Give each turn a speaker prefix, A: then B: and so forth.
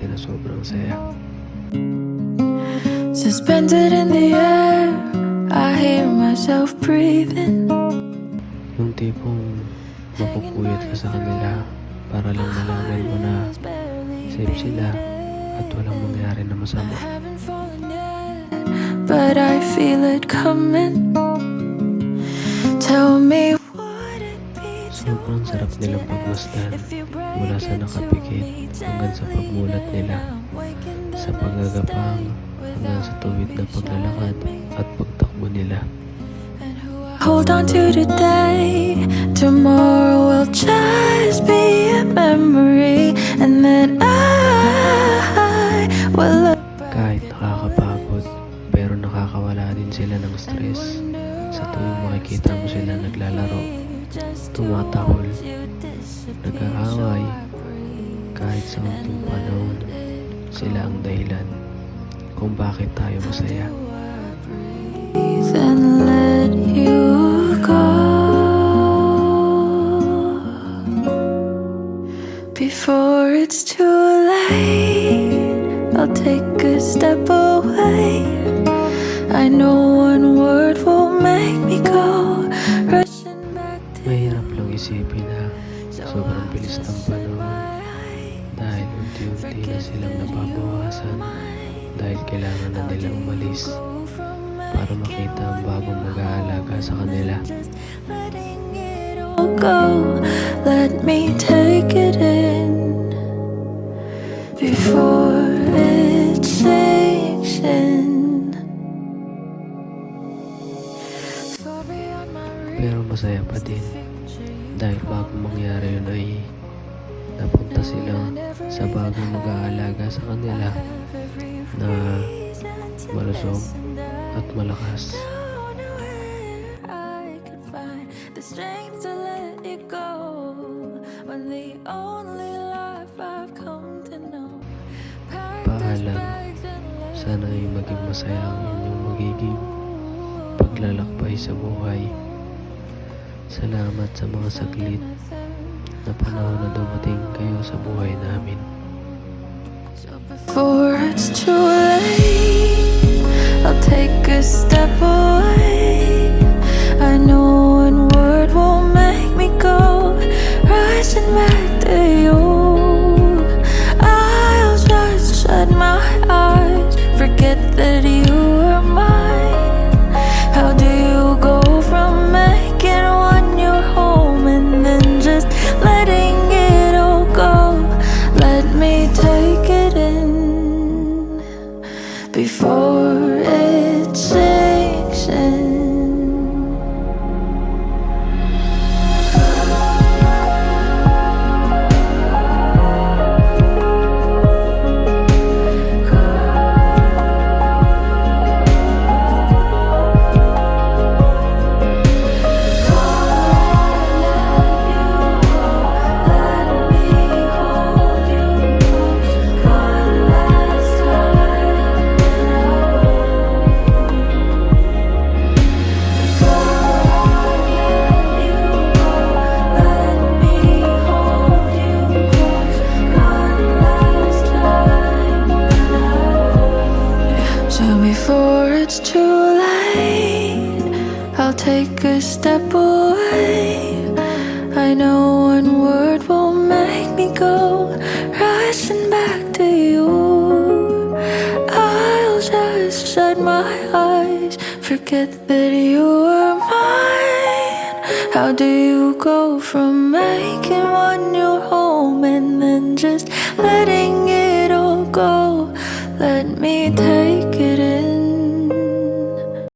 A: natin na sobrang saya.
B: Suspended in the air, I hear myself breathing.
A: Yung tipong mapupuyat ka sa kanila para lang malaman mo na safe sila at walang mangyari na masama.
B: Haven't fallen yet, but I feel it coming. Tell me what it be to
A: Sobrang sarap nilang pagmasdan mula sa nakapikit hanggang sa pagmulat nila, sa paggagapang hanggang sa tuwid na paglalakad at pagtakbo nila.
B: hold on to today. Tomorrow will just be a memory, and then I will look
A: Kahit nakakapagod, pero nakakawala din sila ng stress sa tuwing makikita mo sila naglalaro, tumatahol, nag-aaway. Kahit sa unting panahon, sila ang dahilan kung bakit tayo masaya.
B: and let you go before it's too late. I'll take a step away. I know one word will make me go rushing back to
A: Mahirap lang isipin na sobrang bilis ng panahon dahil unti-unti na silang nababawasan dahil kailangan na nilang umalis para makita ang bagong mag-aalaga sa kanila.
B: letting it all go. Let me take it in before it sinks in. Far beyond my
A: Pero masaya pa din dahil bago mangyari yun ay napunta sila sa bagong mag-aalaga sa kanila na malusog at malakas.
B: I could find the strength to let it go when the only life I've come to know.
A: Paalam, sana ay maging masaya ang inyong magiging paglalakbay sa buhay. Salamat sa mga saglit na panahon na dumating kayo sa buhay namin.
B: Before it's too late, I'll take a step away. I know one word will make me go rushing back to you. I'll just shut my eyes, forget that you were mine. How do you go from making one your home and then just letting it all go? Let me take it in before it sinks in. So before it's too late, I'll take a step away. I know one word will make me go rushing back to you. I'll just shut my eyes, forget that you were mine. How do you go from making one your home and then just letting it all go?